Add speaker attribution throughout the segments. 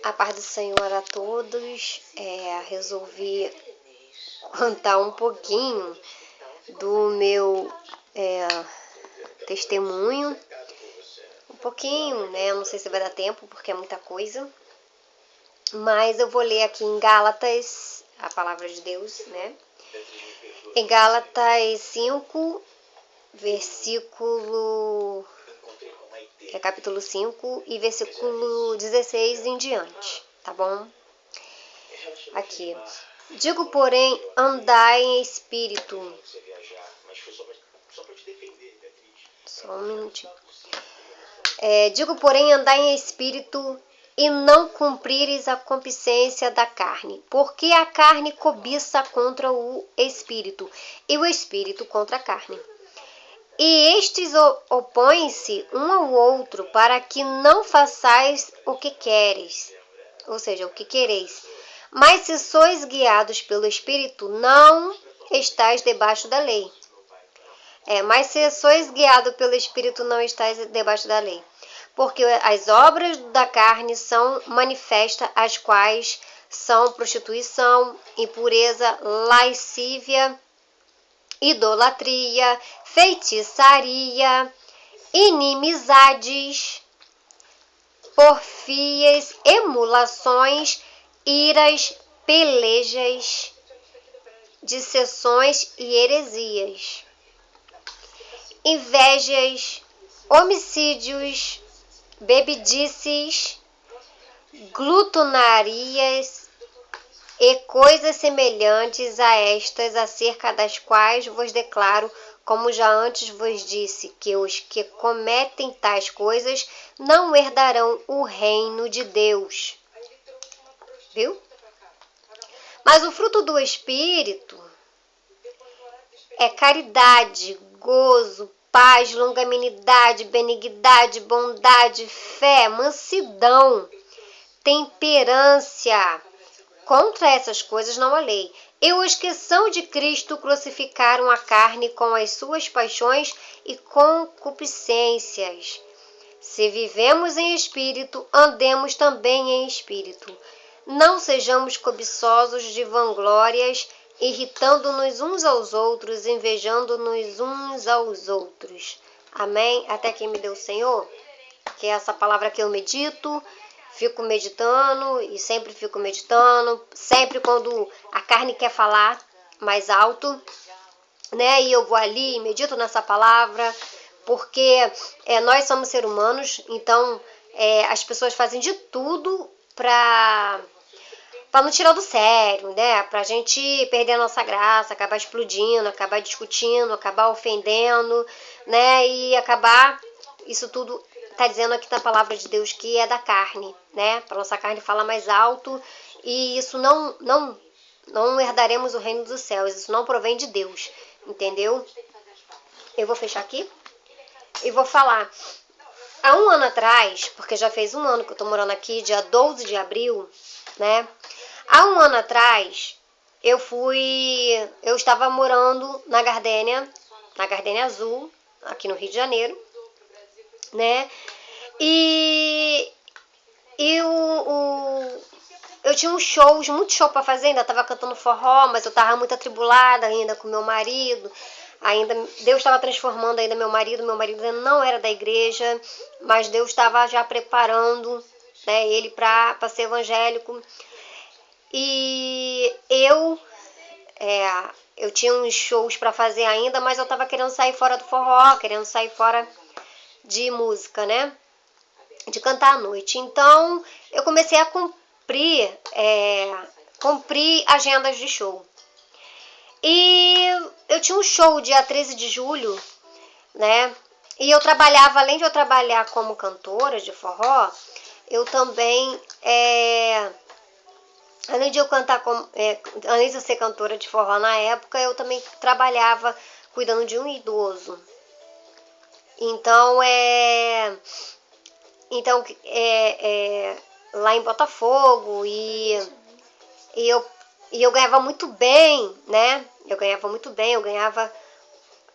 Speaker 1: A paz do Senhor a todos. Resolvi contar um pouquinho do meu testemunho. Um pouquinho, né? Não sei se vai dar tempo, porque é muita coisa. Mas eu vou ler aqui em Gálatas, a palavra de Deus, né? Em Gálatas 5, capítulo 5 e versículo 16 em diante, tá bom? Aqui. Digo, porém, andai em espírito. Só um minutinho. Digo, porém, andai em espírito e não cumprires a concupiscência da carne, porque a carne cobiça contra o espírito, e o espírito contra a carne. E estes opõem-se um ao outro, para que não façais o que queres, ou seja, o que quereis. Mas se sois guiados pelo Espírito, não estáis debaixo da lei. Mas se sois guiados pelo Espírito, não estáis debaixo da lei. Porque as obras da carne são manifestas, as quais são prostituição, impureza, lascívia, idolatria, feitiçaria, inimizades, porfias, emulações, iras, pelejas, dissensões e heresias, invejas, homicídios, bebedices, glutonarias e coisas semelhantes a estas, acerca das quais vos declaro, como já antes vos disse, que os que cometem tais coisas não herdarão o reino de Deus. Viu? Mas o fruto do Espírito é caridade, gozo, paz, longanimidade, benignidade, bondade, fé, mansidão, temperança. Contra essas coisas não há lei. E os que são de Cristo crucificaram a carne com as suas paixões e concupiscências. Se vivemos em espírito, andemos também em espírito. Não sejamos cobiçosos de vanglórias, irritando-nos uns aos outros, invejando-nos uns aos outros. Amém? Até que me deu o Senhor, que é essa palavra que eu medito. Fico meditando e sempre fico meditando, sempre quando a carne quer falar mais alto, né? E eu vou ali e medito nessa palavra, porque nós somos seres humanos, então as pessoas fazem de tudo para não tirar do sério, né? Pra gente perder a nossa graça, acabar explodindo, acabar discutindo, acabar ofendendo, né? E acabar isso tudo. Está dizendo aqui na palavra de Deus que é da carne, né? Para nossa carne falar mais alto, e isso não herdaremos o reino dos céus, isso não provém de Deus, entendeu? Eu vou fechar aqui e vou falar. Há um ano atrás, porque já fez um ano que eu estou morando aqui, dia 12 de abril, né? Há um ano atrás, eu estava morando na Gardênia Azul, aqui no Rio de Janeiro, né? E eu tinha muito show para fazer, ainda estava cantando forró, mas eu estava muito atribulada ainda com meu marido, ainda Deus estava transformando ainda meu marido ainda não era da igreja, mas Deus estava já preparando, né, ele para ser evangélico, e eu tinha uns shows para fazer ainda, mas eu estava querendo sair fora do forró, querendo sair fora de música, né? De cantar à noite. Então, eu comecei a cumprir agendas de show. E eu tinha um show dia 13 de julho, né? E eu trabalhava, além de eu trabalhar como cantora de forró, eu também, além de eu cantar, além de eu ser cantora de forró na época, eu também trabalhava cuidando de um idoso. Então, lá em Botafogo, e eu ganhava muito bem, né? Eu ganhava R$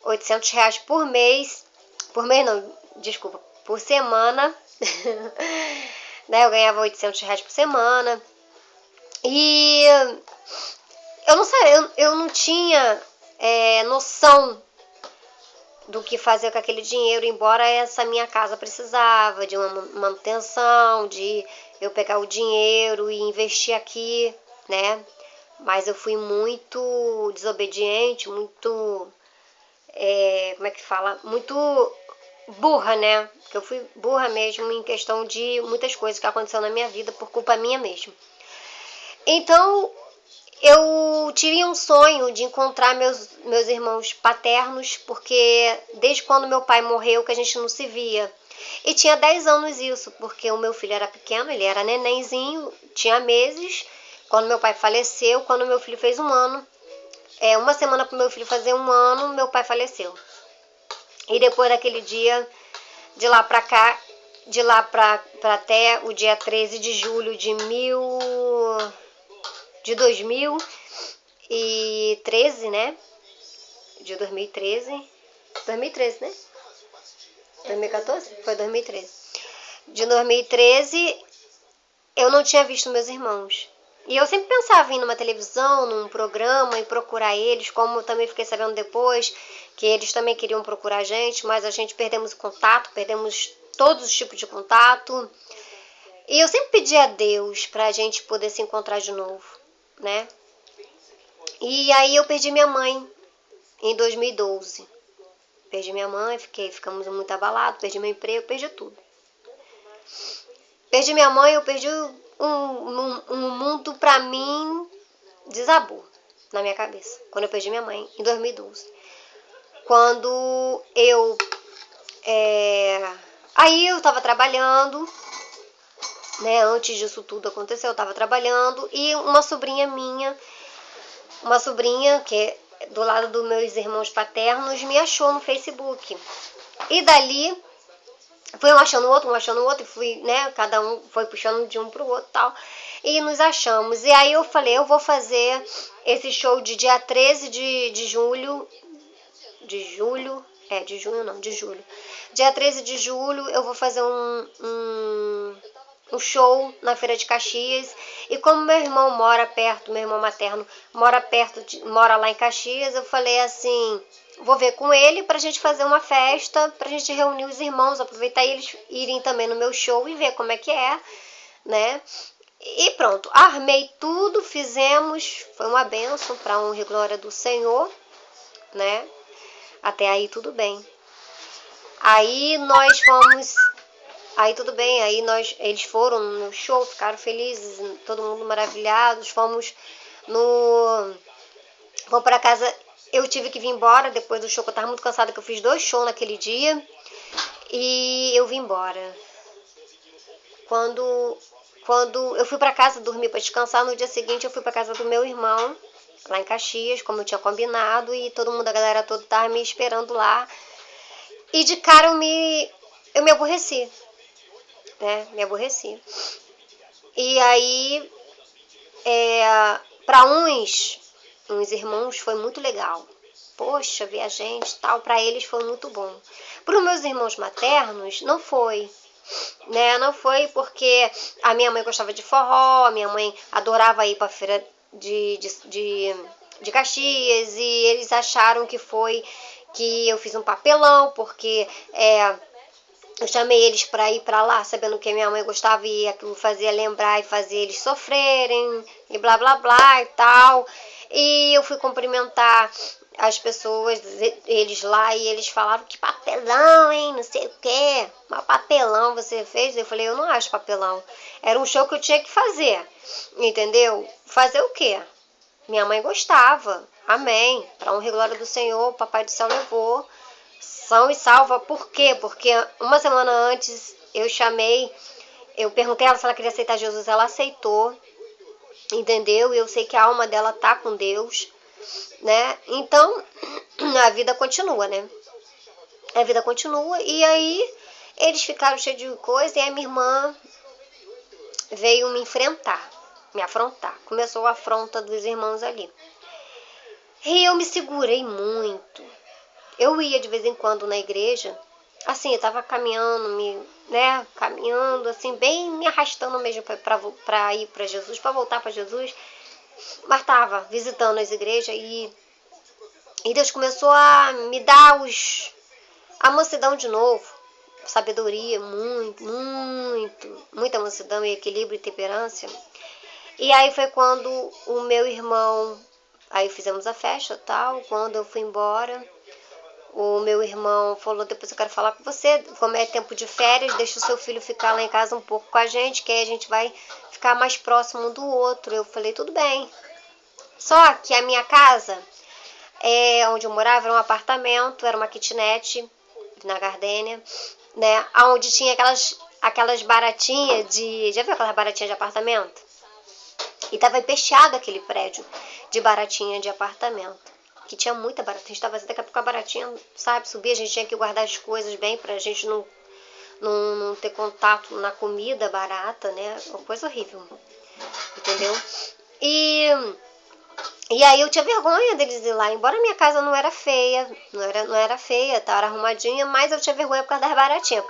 Speaker 1: 800 por mês. Por mês não, desculpa, por semana, né? Eu ganhava R$ 800 por semana. E eu não sei, eu não tinha noção do que fazer com aquele dinheiro, embora essa minha casa precisava de uma manutenção, de eu pegar o dinheiro e investir aqui, né? Mas eu fui muito desobediente, muito, como é que fala? Muito burra, né? Porque eu fui burra mesmo em questão de muitas coisas que aconteceram na minha vida por culpa minha mesmo. Então, eu tive um sonho de encontrar meus irmãos paternos, porque desde quando meu pai morreu que a gente não se via. E tinha 10 anos isso, porque o meu filho era pequeno, ele era nenenzinho, tinha meses, quando meu pai faleceu, quando meu filho fez 1 ano. Uma semana para meu filho fazer 1 ano, meu pai faleceu. E depois daquele dia, de lá pra cá, de lá pra até o dia 13 de julho de 2013, né? De 2013. 2013, né? 2014? Foi 2013. De 2013, eu não tinha visto meus irmãos. E eu sempre pensava em ir numa televisão, num programa, e procurar eles, como eu também fiquei sabendo depois, que eles também queriam procurar a gente, mas a gente perdemos o contato, perdemos todos os tipos de contato. E eu sempre pedi a Deus pra gente poder se encontrar de novo, né? E aí eu perdi minha mãe em 2012. Perdi minha mãe, ficamos muito abalados, perdi meu emprego, perdi tudo. Perdi minha mãe, eu perdi um mundo pra mim, desabou na minha cabeça. Quando eu perdi minha mãe, em 2012. Quando eu... Aí eu tava trabalhando, né? Antes disso tudo acontecer, eu tava trabalhando. E uma sobrinha minha, que é do lado dos meus irmãos paternos, me achou no Facebook. E dali, foi um achando o outro, e fui, né? Cada um foi puxando de um pro outro e tal. E nos achamos. E aí eu falei, eu vou fazer esse show de dia 13 de julho. De julho. De junho não, de julho. Dia 13 de julho eu vou fazer um show na Feira de Caxias. E como meu irmão mora perto, meu irmão materno mora lá em Caxias, eu falei assim, vou ver com ele pra gente fazer uma festa, pra gente reunir os irmãos, aproveitar eles irem também no meu show e ver como é que é, né? E pronto, armei tudo, fizemos, foi uma bênção, pra honra e glória do Senhor, né? Até aí tudo bem. Aí nós fomos... Aí tudo bem, eles foram no show, ficaram felizes, todo mundo maravilhados, fomos pra casa. Eu tive que vir embora depois do show, que eu tava muito cansada, que eu fiz 2 shows naquele dia, e eu vim embora. Quando eu fui pra casa dormir pra descansar, no dia seguinte eu fui pra casa do meu irmão, lá em Caxias, como eu tinha combinado, e todo mundo, a galera toda tava me esperando lá. E de cara eu me aborreci, né? Me aborreci. E aí, para uns irmãos foi muito legal. Poxa, ver a gente, tal, para eles foi muito bom. Para os meus irmãos maternos, não foi, né? Não foi porque a minha mãe gostava de forró, a minha mãe adorava ir para a feira de Caxias, e eles acharam que eu fiz um papelão, porque eu chamei eles para ir para lá, sabendo que a minha mãe gostava, e aquilo fazia lembrar e fazia eles sofrerem, e blá blá blá e tal. E eu fui cumprimentar as pessoas, eles lá, e eles falaram, que papelão, hein, não sei o que, mas papelão você fez? Eu falei, eu não acho papelão, era um show que eu tinha que fazer, entendeu? Fazer o quê? Minha mãe gostava, amém, para honra e glória do Senhor, o Papai do Céu levou, são e salva. Por quê? Porque uma semana antes eu perguntei a ela se ela queria aceitar Jesus, ela aceitou, entendeu? E eu sei que a alma dela tá com Deus, né? Então, a vida continua, né? A vida continua, e aí eles ficaram cheios de coisa, e a minha irmã veio me afrontar. Começou a afronta dos irmãos ali. E eu me segurei muito. Eu ia de vez em quando na igreja, assim, eu tava caminhando, né, caminhando, assim, bem me arrastando mesmo pra ir pra Jesus, pra voltar pra Jesus, mas tava visitando as igrejas e Deus começou a me dar a mansidão de novo, sabedoria, muita mansidão e equilíbrio e temperança. E aí foi quando o meu irmão, aí fizemos a festa e tal, quando eu fui embora, o meu irmão falou, depois eu quero falar com você, como é tempo de férias, deixa o seu filho ficar lá em casa um pouco com a gente, que aí a gente vai ficar mais próximo um do outro. Eu falei, tudo bem. Só que a minha casa, onde eu morava, era um apartamento, era uma kitnet na Gardênia, né? Onde tinha aquelas baratinhas de... Já viu aquelas baratinhas de apartamento? E tava fechado aquele prédio de baratinha de apartamento. Que tinha muita barata. A gente tava assim, daqui a pouco a baratinha, sabe, subia, a gente tinha que guardar as coisas bem pra gente não ter contato na comida barata, né? Uma coisa horrível. Entendeu? E aí eu tinha vergonha deles ir lá, embora minha casa não era feia, não era feia, tá, era arrumadinha, mas eu tinha vergonha por causa das baratinhas,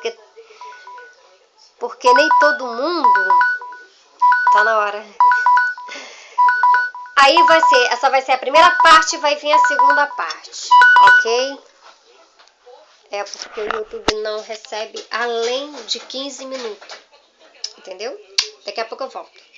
Speaker 1: porque nem todo mundo tá na hora. Aí essa vai ser a primeira parte, vai vir a segunda parte, ok? É porque o YouTube não recebe além de 15 minutos, entendeu? Daqui a pouco eu volto.